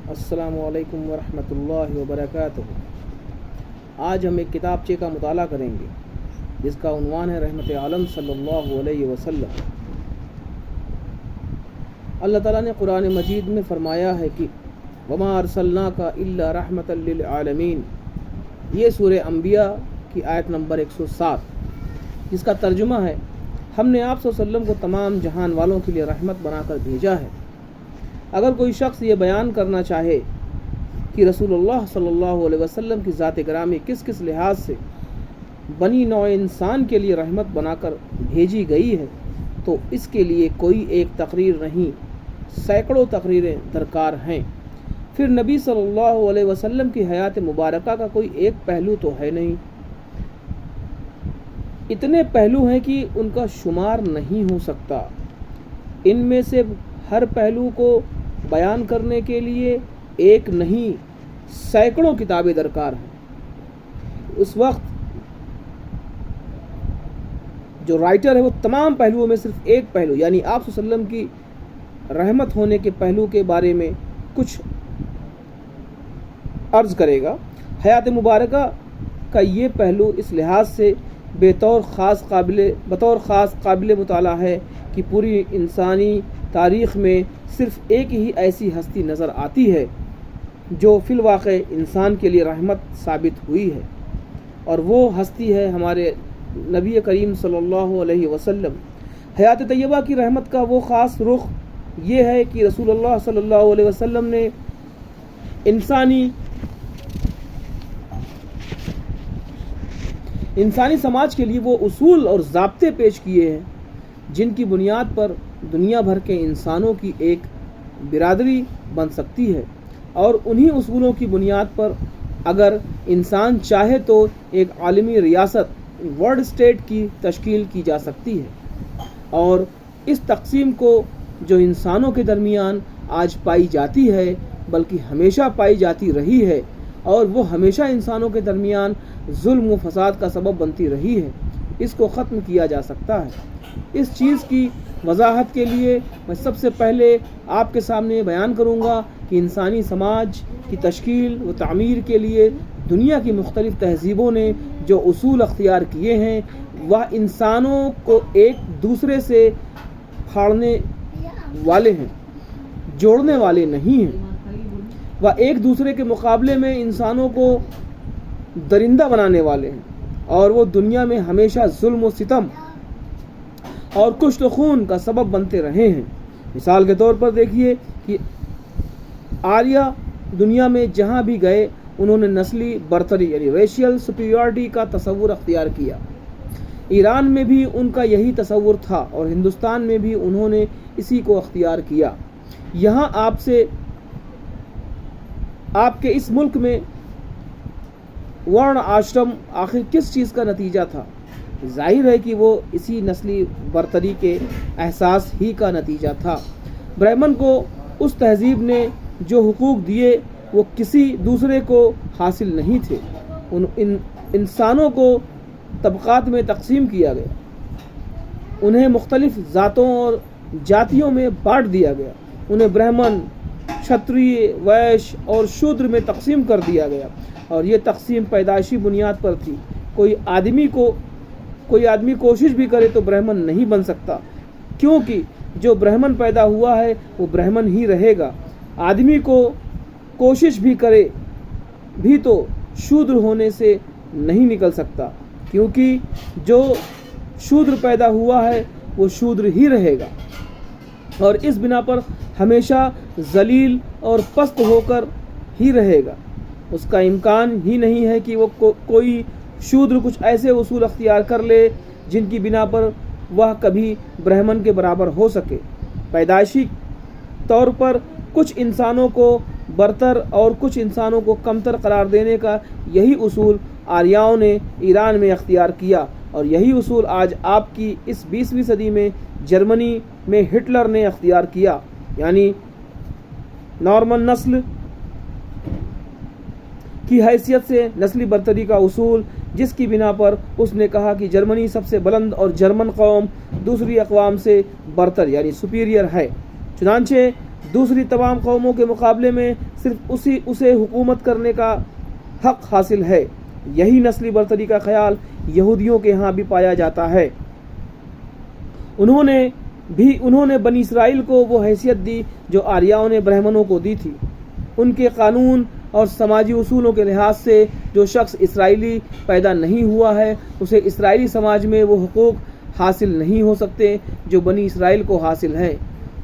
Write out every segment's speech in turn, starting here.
السلام علیکم ورحمۃ اللہ وبرکاتہ۔ آج ہم ایک کتابچے کا مطالعہ کریں گے جس کا عنوان ہے رحمت عالم صلی اللہ علیہ وسلم۔ اللہ تعالیٰ نے قرآن مجید میں فرمایا ہے کہ وما ارسلناک الا رحمۃ للعالمین، یہ سورہ انبیاء کی آیت نمبر 107، جس کا ترجمہ ہے ہم نے آپ صلی اللہ علیہ وسلم کو تمام جہان والوں کے لیے رحمت بنا کر بھیجا ہے۔ اگر کوئی شخص یہ بیان کرنا چاہے کہ رسول اللہ صلی اللہ علیہ وسلم کی ذات گرامی کس کس لحاظ سے بنی نوع انسان کے لیے رحمت بنا کر بھیجی گئی ہے تو اس کے لیے کوئی ایک تقریر نہیں، سینکڑوں تقریریں درکار ہیں۔ پھر نبی صلی اللہ علیہ وسلم کی حیات مبارکہ کا کوئی ایک پہلو تو ہے نہیں، اتنے پہلو ہیں کہ ان کا شمار نہیں ہو سکتا۔ ان میں سے ہر پہلو کو بیان کرنے کے لیے ایک نہیں سینکڑوں کتابیں درکار ہیں۔ اس وقت جو رائٹر ہے وہ تمام پہلوؤں میں صرف ایک پہلو یعنی آپ صلی اللہ علیہ وسلم کی رحمت ہونے کے پہلو کے بارے میں کچھ عرض کرے گا۔ حیات مبارکہ کا یہ پہلو اس لحاظ سے بطور خاص قابل مطالعہ ہے کہ پوری انسانی تاریخ میں صرف ایک ہی ایسی ہستی نظر آتی ہے جو فی الواقع انسان کے لیے رحمت ثابت ہوئی ہے، اور وہ ہستی ہے ہمارے نبی کریم صلی اللہ علیہ وسلم۔ حیات طیبہ کی رحمت کا وہ خاص رخ یہ ہے کہ رسول اللہ صلی اللہ علیہ وسلم نے انسانی سماج کے لیے وہ اصول اور ضابطے پیش کیے ہیں جن کی بنیاد پر دنیا بھر کے انسانوں کی ایک برادری بن سکتی ہے، اور انہی اصولوں کی بنیاد پر اگر انسان چاہے تو ایک عالمی ریاست ورلڈ اسٹیٹ کی تشکیل کی جا سکتی ہے۔ اور اس تقسیم کو جو انسانوں کے درمیان آج پائی جاتی ہے بلکہ ہمیشہ پائی جاتی رہی ہے، اور وہ ہمیشہ انسانوں کے درمیان ظلم و فساد کا سبب بنتی رہی ہے، اس کو ختم کیا جا سکتا ہے۔ اس چیز کی وضاحت کے لیے میں سب سے پہلے آپ کے سامنے بیان کروں گا کہ انسانی سماج کی تشکیل و تعمیر کے لیے دنیا کی مختلف تہذیبوں نے جو اصول اختیار کیے ہیں وہ انسانوں کو ایک دوسرے سے پھاڑنے والے ہیں، جوڑنے والے نہیں ہیں۔ وہ ایک دوسرے کے مقابلے میں انسانوں کو درندہ بنانے والے ہیں، اور وہ دنیا میں ہمیشہ ظلم و ستم اور کشت و خون کا سبب بنتے رہے ہیں۔ مثال کے طور پر دیکھیے کہ آریہ دنیا میں جہاں بھی گئے انہوں نے نسلی برتری یعنی ریشیل سپیریورٹی کا تصور اختیار کیا۔ ایران میں بھی ان کا یہی تصور تھا، اور ہندوستان میں بھی انہوں نے اسی کو اختیار کیا۔ یہاں آپ کے اس ملک میں ورن آشرم آخر کس چیز کا نتیجہ تھا؟ ظاہر ہے کہ وہ اسی نسلی برتری کے احساس ہی کا نتیجہ تھا۔ برہمن کو اس تہذیب نے جو حقوق دیے وہ کسی دوسرے کو حاصل نہیں تھے۔ انسانوں کو طبقات میں تقسیم کیا گیا، انہیں مختلف ذاتوں اور جاتیوں میں بانٹ دیا گیا، انہیں برہمن، چھتری، ویش اور شودر میں تقسیم کر دیا گیا، اور یہ تقسیم پیدائشی بنیاد پر تھی۔ کوئی آدمی کوشش بھی کرے تو برہمن نہیں بن سکتا، کیونکہ جو برہمن پیدا ہوا ہے وہ برہمن ہی رہے گا۔ آدمی کو کوشش بھی کرے بھی تو شودر ہونے سے نہیں نکل سکتا، کیونکہ جو شودر پیدا ہوا ہے وہ شودر ہی رہے گا، اور اس بنا پر ہمیشہ ذلیل اور پست ہو کر ہی رہے گا۔ اس کا امکان ہی نہیں ہے کہ وہ کوئی شودر کچھ ایسے اصول اختیار کر لے جن کی بنا پر وہ کبھی برہمن کے برابر ہو سکے۔ پیدائشی طور پر کچھ انسانوں کو برتر اور کچھ انسانوں کو کمتر قرار دینے کا یہی اصول آریاؤں نے ایران میں اختیار کیا، اور یہی اصول آج آپ کی اس 20ویں صدی میں جرمنی میں ہٹلر نے اختیار کیا، یعنی نارمن نسل کی حیثیت سے نسلی برتری کا اصول، جس کی بنا پر اس نے کہا کہ جرمنی سب سے بلند اور جرمن قوم دوسری اقوام سے برتر یعنی سپیریئر ہے۔ چنانچہ دوسری تمام قوموں کے مقابلے میں صرف اسے حکومت کرنے کا حق حاصل ہے۔ یہی نسلی برتری کا خیال یہودیوں کے ہاں بھی پایا جاتا ہے۔ انہوں نے بنی اسرائیل کو وہ حیثیت دی جو آریاؤں نے برہمنوں کو دی تھی۔ ان کے قانون اور سماجی اصولوں کے لحاظ سے جو شخص اسرائیلی پیدا نہیں ہوا ہے اسے اسرائیلی سماج میں وہ حقوق حاصل نہیں ہو سکتے جو بنی اسرائیل کو حاصل ہے۔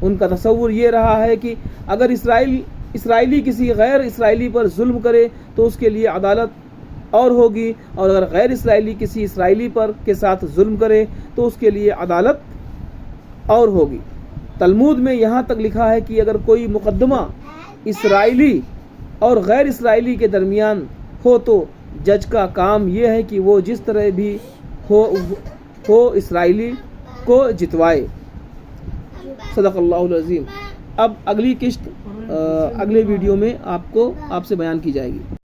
ان کا تصور یہ رہا ہے کہ اگر اسرائیلی کسی غیر اسرائیلی پر ظلم کرے تو اس کے لیے عدالت اور ہوگی، اور اگر غیر اسرائیلی کسی اسرائیلی پر کے ساتھ ظلم کرے تو اس کے لیے عدالت اور ہوگی۔ تلمود میں یہاں تک لکھا ہے کہ اگر کوئی مقدمہ اسرائیلی اور غیر اسرائیلی کے درمیان ہو تو جج کا کام یہ ہے کہ وہ جس طرح بھی ہو اسرائیلی کو جتوائے۔ صدق اللہ العظیم۔ اب اگلی قسط اگلے ویڈیو میں آپ سے بیان کی جائے گی۔